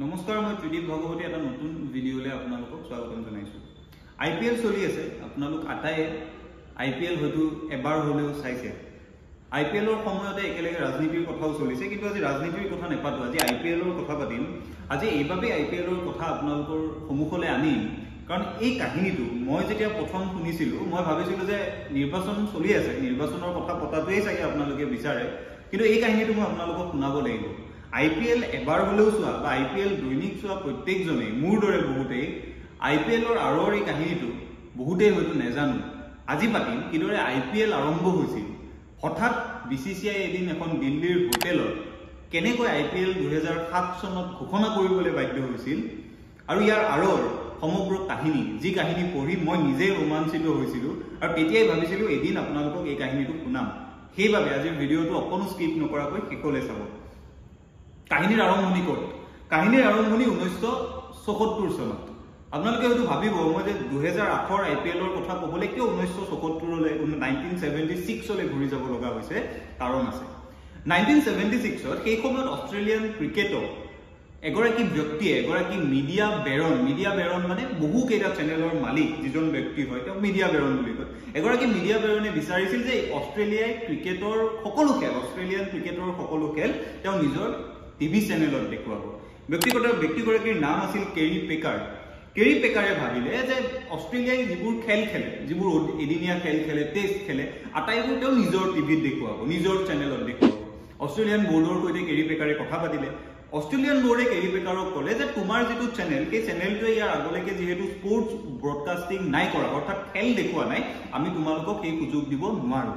নমস্কাৰ, মই ত্ৰিদীপ ভাগৱতী এটা নতুন ভিডিঅ'লৈ আপোনালোকক স্বাগতম জনাইছোঁ। IPL চলি আছে, আপোনালোক আটাই IPL হয়তো এবাৰ হ'লেও চাইছে। IPLৰ সময়তে একেলগে ৰাজনীতিৰ কথাও চলিছে, কিন্তু আজি ৰাজনীতিৰ কথা নেপাতো, আজি IPLৰ কথা পাতিম। আজি এইবাবেই IPLৰ কথা আপোনালোকৰ সন্মুখলৈ আনিম, কাৰণ এই কাহিনীটো মই যেতিয়া প্ৰথম শুনিছিলোঁ, মই ভাবিছিলোঁ যে নিৰ্বাচন চলি আছে, নিৰ্বাচনৰ কথা পতাটোৱেই চাগে আপোনালোকে বিচাৰে, কিন্তু এই কাহিনীটো মই আপোনালোকক শুনাব লাগিব। IPL এবাৰ হ'লেও চোৱা বা IPL দৈনিক চোৱা প্ৰত্যেকজনেই মোৰ দৰে বহুতেই IPLৰ আঁৰৰ এই কাহিনীটো বহুতেই হয়তো নেজানো। আজি পাতিম কিদৰে IPL আৰম্ভ হৈছিল, হঠাৎ BCCI এদিন এখন দিল্লীৰ হোটেলত কেনেকৈ IPL 2007 চনত ঘোষণা কৰিবলৈ বাধ্য হৈছিল, আৰু ইয়াৰ আঁৰৰ সমগ্ৰ কাহিনী, যি কাহিনী পঢ়ি মই নিজে ৰোমাঞ্চিত হৈছিলোঁ আৰু তেতিয়াই ভাবিছিলোঁ এদিন আপোনালোকক এই কাহিনীটো শুনাম। সেইবাবে আজিৰ ভিডিঅ'টো অকণো স্কিপ নকৰাকৈ শেষলৈ চাব। কাহিনীৰ আৰম্ভণি ক'ত? কাহিনীৰ আৰম্ভণি 1974 চনত। আপোনালোকে হয়তো ভাবিব মই যে 2008ৰ IPLৰ কথা ক'বলৈ কিয় 1974লৈ 1976লৈ ঘূৰি যাব লগা হৈছে। কাৰণ আছে। 1976ত সেই সময়ত অষ্ট্ৰেলিয়ান ক্ৰিকেটক এগৰাকী ব্যক্তিয়ে, এগৰাকী মিডিয়া বেৰন মানে বহুকেইটা চেনেলৰ মালিক যিজন ব্যক্তি হয় তেওঁক মিডিয়া বেৰন বুলি কয়। এগৰাকী মিডিয়া বেৰনে বিচাৰিছিল যে অষ্ট্ৰেলিয়ান ক্ৰিকেটৰ সকলো খেল তেওঁ নিজৰ টিভি চেনেলত দেখুৱাব। ব্যক্তিগৰাকীৰ নাম আছিল কেৰী পেকাৰ। কেৰী পেকাৰে ভাবিলে যে অষ্ট্ৰেলিয়াই যিবোৰ খেল খেলে, যিবোৰ এদিনীয়া খেল খেলে, টেষ্ট খেলে, আটাইবোৰ তেওঁ নিজৰ টিভিত দেখুৱাব, নিজৰ চেনেলত দেখুৱাব। অষ্ট্ৰেলিয়ান বোৰ্ডৰ সৈতে কেৰী পেকাৰে কথা পাতিলে। অষ্ট্ৰেলিয়ান বোৰ্ডে কেৰী পেকাৰক ক'লে যে তোমাৰ যিটো চেনেল, সেই চেনেলটোৱে ইয়াৰ আগলৈকে যিহেতু স্পৰ্টছ ব্ৰডকাষ্টিং নাই কৰা, অৰ্থাৎ খেল দেখুওৱা নাই, আমি তোমালোকক সেই সুযোগ দিব নোৱাৰো।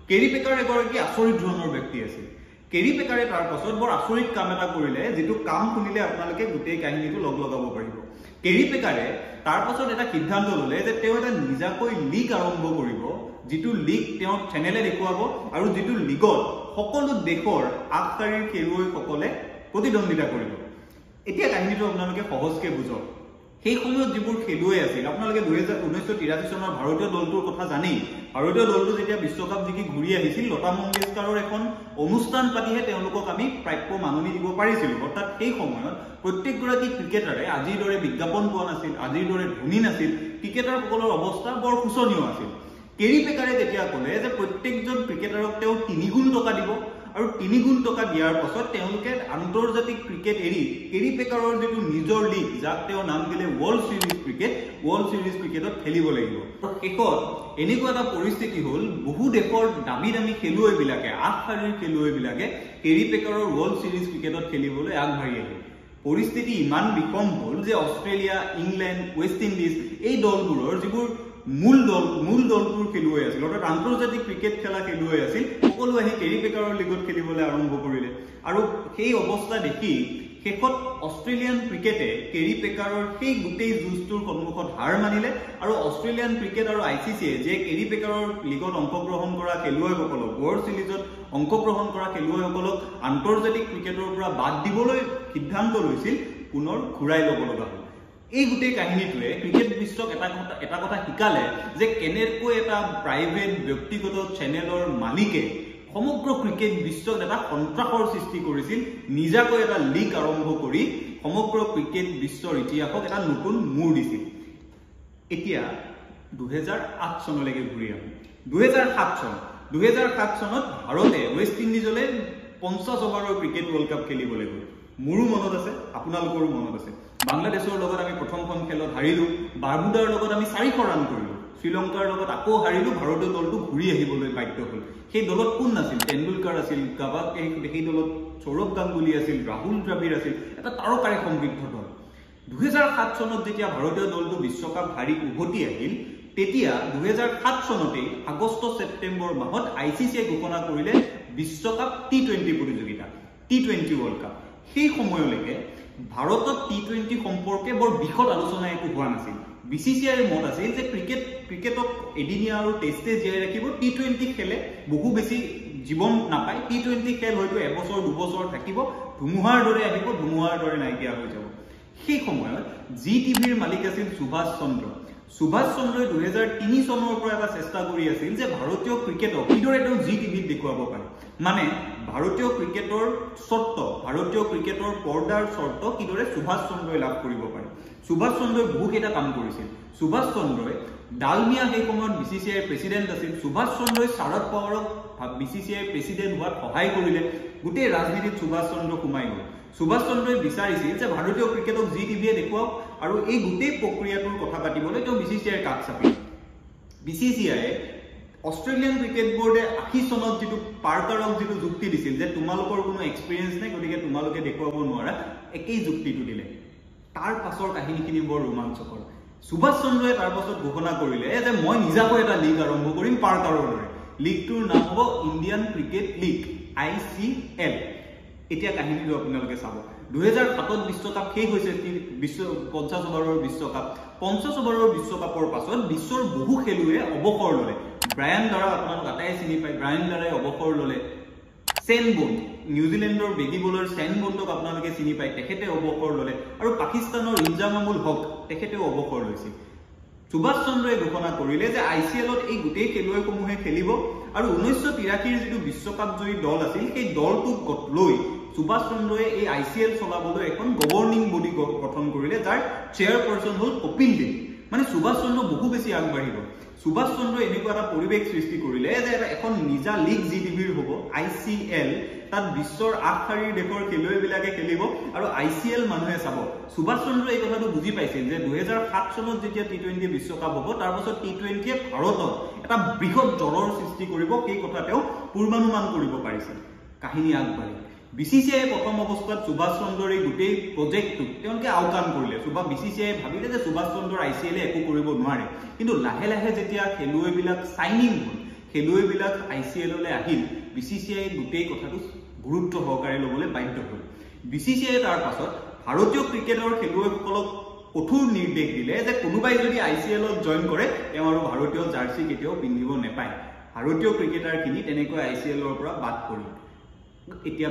কেৰী পেকাৰ এগৰাকী আচৰিত ধৰণৰ ব্যক্তি আছিল। কেৰী পেকাৰে তাৰ পাছত বৰ আচৰিত কাম এটা কৰিলে, যিটো কাম শুনিলে আপোনালোকে গোটেই কাহিনীটো লগাব পাৰিব। কেৰী পেকাৰে তাৰ পাছত এটা সিদ্ধান্ত ল'লে যে তেওঁ এটা নিজাকৈ লীগ আৰম্ভ কৰিব, যিটো লীগ তেওঁ চেনেলে দেখুৱাব আৰু যিটো লীগত সকলো দেশৰ আগশাৰীৰ খেলুৱৈসকলে প্ৰতিদ্বন্দ্বিতা কৰিব। এতিয়া কাহিনীটো আপোনালোকে সহজকৈ বুজক। সেই সময়ত যিবোৰ খেলুৱৈ আছিল, আপোনালোকে 1983 চনৰ ভাৰতীয় দলটোৰ কথা জানেই। ভাৰতীয় দলটো যেতিয়া বিশ্বকাপ জিকি ঘূৰি আহিছিল, লতা মংগেশকাৰৰ এখন অনুষ্ঠান পাতিহে তেওঁলোকক আমি প্ৰাপ্য মাননি দিব পাৰিছিলোঁ। অৰ্থাৎ সেই সময়ত প্ৰত্যেকগৰাকী ক্ৰিকেটাৰে আজিৰ দৰে বিজ্ঞাপন পোৱা নাছিল, আজিৰ দৰে ধনী নাছিল, ক্ৰিকেটাৰসকলৰ অৱস্থা বৰ শোচনীয় আছিল। কেৰী পেকাৰে তেতিয়া ক'লে যে প্ৰত্যেকজন ক্ৰিকেটাৰক তেওঁ 3 গুণ টকা দিব, আৰু 3 গুণ টকা দিয়াৰ পাছত তেওঁলোকে আন্তৰ্জাতিক ক্ৰিকেট এৰি কেৰী পেকাৰৰ যিটো নিজৰ লীগ, যাক তেওঁ নাম দিলে ৱৰ্ল্ড চিৰিজ ক্ৰিকেটত খেলিব লাগিব। শেষত এনেকুৱা এটা পৰিস্থিতি হ'ল, বহু দেশৰ দামী খেলুৱৈবিলাকে, আগশাৰীৰ খেলুৱৈবিলাকে কেৰী পেকাৰৰ ৱৰ্ল্ড চিৰিজ ক্ৰিকেটত খেলিবলৈ আগবাঢ়ি আহিল। পৰিস্থিতি ইমান বিষম হ'ল যে অষ্ট্ৰেলিয়া, ইংলেণ্ড, ৱেষ্ট ইণ্ডিজ এই দলবোৰৰ যিবোৰ মূল দলটোৰ খেলুৱৈ আছিল, অৰ্থাৎ আন্তৰ্জাতিক ক্ৰিকেট খেলা খেলুৱৈ আছিল, সকলো আহি কেৰী পেকাৰৰ লীগত খেলিবলৈ আৰম্ভ কৰিলে। আৰু সেই অৱস্থা দেখি শেষত অষ্ট্ৰেলিয়ান ক্ৰিকেটে কেৰী পেকাৰৰ সেই গোটেই যুঁজটোৰ সন্মুখত হাৰ মানিলে, আৰু অষ্ট্ৰেলিয়ান ক্ৰিকেট আৰু ICCয়ে যে কেৰী পেকাৰৰ লীগত অংশগ্ৰহণ কৰা খেলুৱৈসকলক, ৱৰ্ল্ড চিৰিজত অংশগ্ৰহণ কৰা খেলুৱৈসকলক আন্তৰ্জাতিক ক্ৰিকেটৰ পৰা বাদ দিবলৈ সিদ্ধান্ত লৈছিল, পুনৰ ঘূৰাই ল'ব লগা হ'ল। এই গোটেই কাহিনীটোৱে ক্ৰিকেট বিশ্বক এটা কথা শিকালে যে কেনেকৈ এটা প্ৰাইভেট ব্যক্তিগত চেনেলৰ মালিকে সমগ্ৰ ক্ৰিকেট বিশ্বত এটা সন্ত্ৰাসৰ সৃষ্টি কৰিছিল, নিজাকৈ এটা লীগ আৰম্ভ কৰি সমগ্ৰ ক্ৰিকেট বিশ্বৰ ইতিহাসক এটা নতুন মূৰ দিছিল। এতিয়া 2008 চনলৈকে ঘূৰি আহোঁ। 2007 চনত ভাৰতে ৱেষ্ট ইণ্ডিজলৈ 50 অভাৰৰ ক্ৰিকেট ৱৰ্ল্ড কাপ খেলিবলৈ গ'ল। মোৰো মনত আছে, আপোনালোকৰো মনত আছে। বাংলাদেশৰ লগত আমি প্ৰথমখন খেলত হাৰিলোঁ, বাৰ্মুডাৰ লগত আমি 400 ৰান কৰিলোঁ, শ্ৰীলংকাৰ লগত আকৌ হাৰিলোঁ, ভাৰতীয় দলটো ঘূৰি আহিবলৈ বাধ্য হ'ল। সেই দলত কোন নাছিল? তেণ্ডুলকাৰ আছিল, সেই দলত সৌৰভ গাংগুলী আছিল, ৰাহুল দ্ৰাবিড় আছিল, এটা তাৰকাৰে সমৃদ্ধ দল। 2007 চনত যেতিয়া ভাৰতীয় দলটো বিশ্বকাপ হাৰি উভতি আহিল, তেতিয়া 2007 চনতেই আগষ্ট-ছেপ্টেম্বৰ মাহত ICCয়ে ঘোষণা কৰিলে বিশ্বকাপ T20 প্ৰতিযোগিতা, T20 ৱৰ্ল্ড কাপ। সেই সময়লৈকে ভাৰতত T20 সম্পৰ্কে বৰ বিশদ আলোচনা একো হোৱা নাছিল। BCCIৰ মত আছিল যে ক্ৰিকেটক এদিনীয়া আৰু টেষ্টে জীয়াই ৰাখিব, T20 খেলে বহু বেছি জীৱন নাপায়, T20 খেল হয়তো এবছৰ 2 বছৰ থাকিব, ধুমুহাৰ দৰে আহিব, ধুমুহাৰ দৰে নাইকিয়া হৈ যাব। সেই সময়ত ZTVৰ মালিক আছিল সুভাষ চন্দ্ৰই 2003 চনৰ পৰা এটা চেষ্টা কৰি আছিল যে ভাৰতীয় ক্ৰিকেটক কিদৰে তেওঁ ZTVত দেখুৱাব পাৰে। মানে ভাৰতীয় ক্ৰিকেটৰ শৰ্ত, ভাৰতীয় ক্ৰিকেটৰ পৰ্দাৰ শৰ্ত কিদৰে সুভাষ চন্দ্ৰই লাভ কৰিব পাৰে। সুভাষ চন্দ্ৰই বহুকেইটা কাম কৰিছিল। সুভাষ চন্দ্ৰই ডালমিয়া সেই সময়ত BCCI প্ৰেচিডেণ্ট আছিল। সুভাষ চন্দ্ৰই শাৰদ পাৱাৰক BCCI প্ৰেচিডেণ্ট হোৱাত সহায় কৰিলে। গোটেই ৰাজনীতিত সুভাষ চন্দ্ৰ সোমাই গ'ল। সুভাষ চন্দ্ৰই বিচাৰিছিল যে ভাৰতীয় ক্ৰিকেটক জি টিভিয়ে দেখুৱাওক, আৰু এই গোটেই প্ৰক্ৰিয়াটোৰ কথা পাতিবলৈ তেওঁ BCCIৰ কাষ চাপিল। BCCI অষ্ট্ৰেলিয়ান ক্ৰিকেট বোৰ্ডে 80 চনত যিটো পাৰ্কাৰক যিটো যুক্তি দিছিল যে তোমালোকৰ কোনো এক্সপিৰিয়েঞ্চ নাই, গতিকে তোমালোকে দেখুৱাব নোৱাৰা, একেই যুক্তিটো দিলে। তাৰ পাছৰ কাহিনীখিনি বৰ ৰোমাঞ্চকৰ। সুভাষ চন্দ্ৰই তাৰ পাছত ঘোষণা কৰিলে যে মই নিজাকৈ এটা লীগ আৰম্ভ কৰিম পাৰ্কাৰৰ দৰে। লীগটোৰ নাম হ'ব ইণ্ডিয়ান ক্ৰিকেট লীগ, ICL। এতিয়া কাহিনীটো আপোনালোকে চাব। 2007 বিশ্বকাপ শেষ হৈছে, 50 অভাৰৰ বিশ্বকাপ। 50 অভাৰৰ বিশ্বকাপৰ পাছত বিশ্বৰ বহু খেলুৱৈয়ে অৱসৰ ল'লে। ব্ৰায়ান লাৰা আপোনালোক আটাই চিনি পায়, ব্ৰায়ান লাৰাই অৱসৰ ল'লে। চেন বন্ড, নিউজিলেণ্ডৰ বেগী বলাৰ চেন বন্ডক আপোনালোকে চিনি পায়, তেখেতে অৱসৰ ল'লে। আৰু পাকিস্তানৰ ইনজামামুল হক, তেখেতেও অৱসৰ লৈছিল। সুভাষ চন্দ্ৰই ঘোষণা কৰিলে যে ICLত এই গোটেই খেলুৱৈসমূহে খেলিব, আৰু 1983ৰ যিটো বিশ্বকাপ জয়ী দল আছিল সেই দলটোক লৈ সুভাষ চন্দ্ৰই এই ICL চলাবলৈ এখন গভৰ্ণিং বডি গঠন কৰিলে, যাৰ চেয়াৰপাৰ্চন হ'ল কপিল দেৱ। মানে সুভাষ চন্দ্ৰ বহু বেছি আগবাঢ়ি গ'ল। সুভাষ চন্দ্ৰই এনেকুৱা এটা পৰিৱেশ সৃষ্টি কৰিলে যে এখন নিজা লীগ জি টিভিৰ হ'ব, ICL। তাত বিশ্বৰ 8 শাৰীৰ দেশৰ খেলুৱৈবিলাকে খেলিব, আৰু ICL মানুহে চাব। সুভাষ চন্দ্ৰই এই কথাটো বুজি পাইছিল যে 2007 চনত যেতিয়া T20 বিশ্বকাপ হ'ব, তাৰ পাছত T20য়ে ভাৰতত এটা বৃহৎ জ্বৰৰ সৃষ্টি কৰিব, সেই কথা তেওঁ পূৰ্বানুমান কৰিব পাৰিছিল। কাহিনী আগবাঢ়ি BCCI প্ৰথম অৱস্থাত সুভাষ চন্দ্ৰৰ এই গোটেই প্ৰজেক্টটোক তেওঁলোকে আওকাণ কৰিলে। BCCI ভাবিলে যে সুভাষ চন্দ্ৰৰ ICL একো কৰিব নোৱাৰে। কিন্তু লাহে লাহে যেতিয়া খেলুৱৈবিলাক চাইনিং হ'ল, খেলুৱৈবিলাক ICLলৈ আহিল, BCCI গোটেই কথাটো গুৰুত্ব সহকাৰে ল'বলৈ বাধ্য হ'ল। BCCI তাৰ পাছত ভাৰতীয় ক্ৰিকেটৰ খেলুৱৈসকলক কঠোৰ নিৰ্দেশ দিলে যে কোনোবাই যদি ICLত জইন কৰে তেওঁ আৰু ভাৰতীয় জাৰ্চি কেতিয়াও পিন্ধিব নাপায়। ভাৰতীয় ক্ৰিকেটাৰখিনি তেনেকৈ ICLৰ পৰা বাদ পৰিল। এতিয়া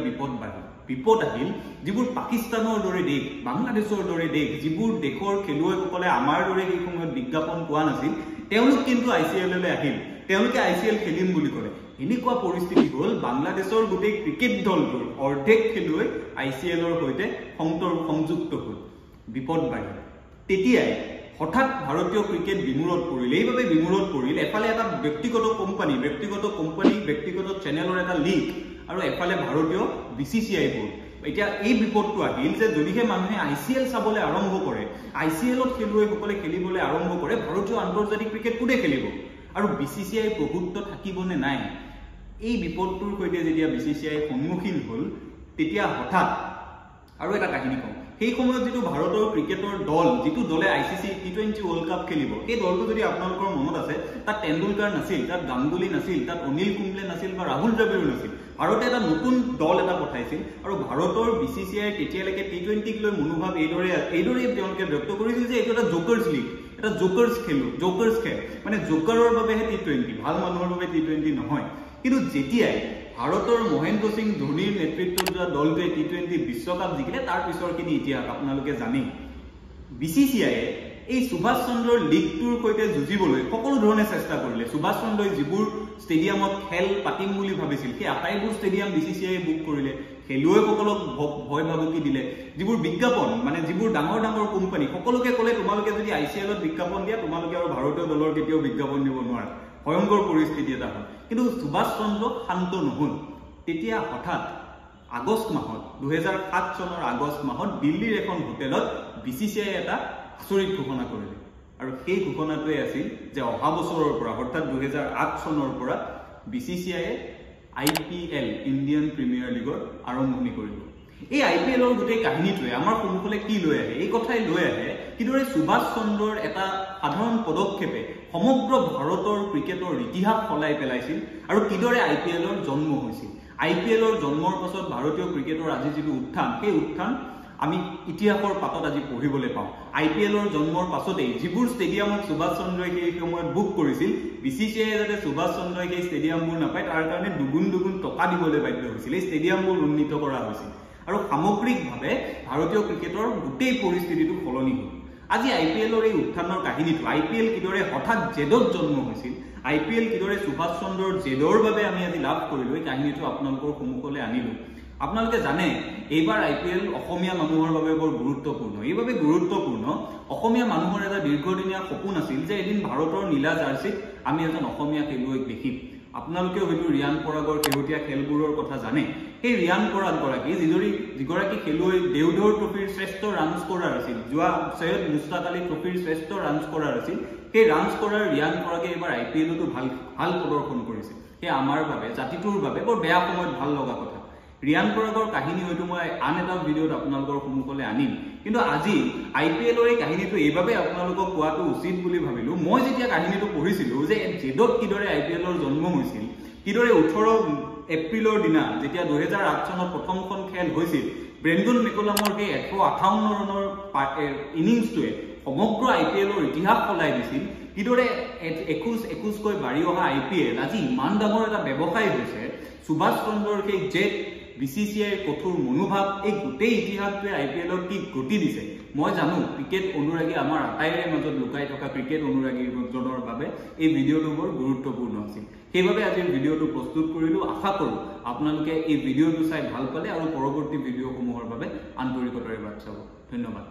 বিপদ আহিল যিবোৰ পাকিস্তানৰ দৰে দেশ, বাংলাদেশৰ দৰে দেশ, যিবোৰ দেশৰ খেলুৱৈসকলে আমাৰ দৰে সেই সময়ত বিজ্ঞাপন পোৱা নাছিল, তেওঁলোক কিন্তু ICLলৈ আহিল। তেওঁলোকে ICL খেলিম বুলি ক'লে। এনেকুৱা পৰিস্থিতি হ'ল বাংলাদেশৰ গোটেই ক্ৰিকেট দলটোৰ অৰ্ধেক খেলুৱৈ ICLৰ সৈতে সংযুক্ত হ'ল। বিপদ বাঢ়িল। তেতিয়াই হঠাৎ ভাৰতীয় ক্ৰিকেট বিমূৰত পৰিল। এইভাবে বিমূৰত পৰিল, এফালে এটা ব্যক্তিগত কোম্পানী, ব্যক্তিগত চেনেলৰ এটা লীগ, আৰু এফালে ভাৰতীয় BCCI বোৰ্ড। এতিয়া এই বিপদটো আহিল যে যদিহে মানুহে ICL চাবলৈ আৰম্ভ কৰে, ICLত খেলুৱৈসকলে খেলিবলৈ আৰম্ভ কৰে, ভাৰতীয় আন্তৰ্জাতিক ক্ৰিকেট কোনে খেলিব? আৰু BCCI প্ৰভুত্ব থাকিবনে নাই? এই বিপদটোৰ সৈতে যেতিয়া BCCI সন্মুখীন হ'ল, তেতিয়া হঠাৎ আৰু এটা কাহিনী কওঁ। সেই সময়ত যিটো ভাৰতৰ ক্ৰিকেটৰ দল, যিটো দলে ICC T20 ৱৰ্ল্ড কাপ খেলিব, সেই দলটো যদি আপোনালোকৰ মনত আছে, তাত তেণ্ডুলকাৰ নাছিল, তাত গাংগুলী নাছিল, তাত অনিল কুম্বলে নাছিল, বা ৰাহুল দ্ৰাবিড়ো নাছিল। ভাৰতে এটা নতুন দল এটা পঠাইছিল, আৰু ভাৰতৰ BCCI তেতিয়ালৈকে T20ক লৈ মনোভাৱ এইদৰে তেওঁলোকে ব্যক্ত কৰিছিল যে এইটো এটা জোকাৰ্ছ লীগ, এটা জোকাৰ্ছ খেল, মানে জোকাৰৰ বাবেহে T20, ভাল মানুহৰ বাবে T20 নহয়। কিন্তু যেতিয়াই ভাৰতৰ মহেন্দ্ৰ সিং ধোনীৰ নেতৃত্বত যোৱা দলটোৱে T20 বিশ্বকাপ জিকিলে, তাৰ পিছৰখিনি ইতিহাস আপোনালোকে জানেই। BCCIয়ে এই সুভাষ চন্দ্ৰৰ লীগটোৰ সৈতে যুঁজিবলৈ সকলো ধৰণে চেষ্টা কৰিলে। সুভাষ চন্দ্ৰই যিবোৰ ষ্টেডিয়ামত খেল পাতিম বুলি ভাবিছিল, সেই আটাইবোৰ ষ্টেডিয়াম BCCIয়ে বুক কৰিলে। খেলুৱৈসকলক ভয় ভাবুকি দিলে। যিবোৰ বিজ্ঞাপন, মানে যিবোৰ ডাঙৰ ডাঙৰ কোম্পানী, সকলোকে ক'লে তোমালোকে যদি ICLত বিজ্ঞাপন দিয়া, তোমালোকে আৰু ভাৰতীয় দলৰ কেতিয়াও বিজ্ঞাপন দিব নোৱাৰা। ভয়ংকৰ পৰিস্থিতি এটা হ'ল। কিন্তু সুভাষ চন্দ্ৰ শান্ত নহ'ল। তেতিয়া হঠাৎ আগষ্ট মাহত, 2007 চনৰ আগষ্ট মাহত দিল্লীৰ এখন হোটেলত BCCIয়ে এটা আচৰিত ঘোষণা কৰিলে। আৰু সেই ঘোষণাটোৱে আছিল যে অহা বছৰৰ পৰা, অৰ্থাৎ 2008 চনৰ পৰা BCCIয়ে IPL, ইণ্ডিয়ান প্ৰিমিয়াৰ লীগৰ আৰম্ভণি কৰিব। এই IPLৰ গোটেই কাহিনীটোৱে আমাৰ সন্মুখলৈ কি লৈ আহে? এই কথাই লৈ আহে কিদৰে সুভাষ চন্দ্ৰৰ এটা সাধাৰণ পদক্ষেপে সমগ্ৰ ভাৰতৰ ক্ৰিকেটৰ ইতিহাস সলাই পেলাইছিল, আৰু কিদৰে IPLৰ জন্ম হৈছিল। IPLৰ জন্মৰ পাছত ভাৰতীয় ক্ৰিকেটৰ আজি যিটো উত্থান, সেই উত্থান আমি ইতিহাসৰ পাতত আজি পঢ়িবলৈ পাওঁ। IPLৰ জন্মৰ পাছতেই যিবোৰ ষ্টেডিয়ামত সুভাষ চন্দ্ৰই সেই সময়ত বুক কৰিছিল, BCCIয়ে যাতে সুভাষ চন্দ্ৰই সেই ষ্টেডিয়ামবোৰ নাপায় তাৰ কাৰণে দুগুণ টকা দিবলৈ বাধ্য হৈছিল। এই ষ্টেডিয়ামবোৰ উন্নীত কৰা হৈছিল, আৰু সামগ্ৰিকভাৱে ভাৰতীয় ক্ৰিকেটৰ গোটেই পৰিস্থিতিটো সলনি হ'ল। আজি IPLৰ এই উত্থানৰ কাহিনীটো, IPL কিদৰে হঠাৎ জেদত জন্ম হৈছিল, IPL কিদৰে সুভাষ চন্দ্ৰৰ জেদৰ বাবে আমি আজি লাভ কৰিলো, এই কাহিনীটো আপোনালোকৰ সন্মুখলৈ আনিলো। আপোনালোকে জানে এইবাৰ IPL অসমীয়া মানুহৰ বাবে বৰ গুৰুত্বপূৰ্ণ। এইভাবে গুৰুত্বপূৰ্ণ, অসমীয়া মানুহৰ এটা দীৰ্ঘদিনীয়া সপোন আছিল যে এদিন ভাৰতৰ নীলা জাৰ্চিত আমি এজন অসমীয়া খেলুৱৈক দেখিম। আপোনালোকেও হয়তো ৰিয়ান পৰাগৰ শেহতীয়া খেলবোৰৰ কথা জানে। সেই ৰিয়ান পৰাগ গৰাকী যিগৰাকী খেলুৱৈ দেওধৰ ট্ৰফিৰ শ্ৰেষ্ঠ ৰান স্কোৰাৰ আছিল, যোৱা সৈয়দ মুস্তাক আলী ট্ৰফিৰ শ্ৰেষ্ঠ ৰান স্কোৰাৰ আছিল, সেই ৰান স্কোৰাৰ ৰিয়ান পৰাগে এবাৰ IPLতো ভাল প্ৰদৰ্শন কৰিছে। সেই আমাৰ বাবে, জাতিটোৰ বাবে বৰ বেয়া সময়ত ভাল লগা কথা। ৰিয়ান পৰাগৰ কাহিনী হয়তো মই আন এটা ভিডিঅ'ত আপোনালোকৰ সন্মুখলৈ আনিম, কিন্তু আজি IPLৰ এই কাহিনীটো এইভাবে আপোনালোকক কোৱাটো উচিত বুলি ভাবিলো। মই যেতিয়া কাহিনীটো পঢ়িছিলো যে জেদত কিদৰে IPLৰ জন্ম হৈছিল, কিদৰে 18 এপ্ৰিলৰ দিনা যেতিয়া 2008 চনত প্ৰথমখন খেল হৈছিল, ব্ৰেণ্ডন মেকুলামৰ সেই 158 ৰানৰ ইনিংছটোৱে সমগ্ৰ IPLৰ ইতিহাস সলাই দিছিল, কিদৰে 21কৈ বাঢ়ি অহা IPL আজি ইমান ডাঙৰ এটা ব্যৱসায় হৈছে, সুভাষ চন্দ্ৰৰ সেই জেদ, BCCIৰ কঠোৰ মনোভাৱ, এই গোটেই ইতিহাসটোৱে IPLক কি গতি দিছে। মই জানো ক্ৰিকেট অনুৰাগী আমাৰ আটাইৰে মাজত লুকাই থকা ক্ৰিকেট অনুৰাগীজনৰ বাবে এই ভিডিঅ'টো বৰ গুৰুত্বপূৰ্ণ আছিল। সেইবাবে আজিৰ ভিডিঅ'টো প্ৰস্তুত কৰিলো। আশা কৰোঁ আপোনালোকে এই ভিডিঅ'টো চাই ভাল পালে আৰু পৰৱৰ্তী ভিডিঅ'সমূহৰ বাবে আন্তৰিকতাৰে বাট চাব। ধন্যবাদ।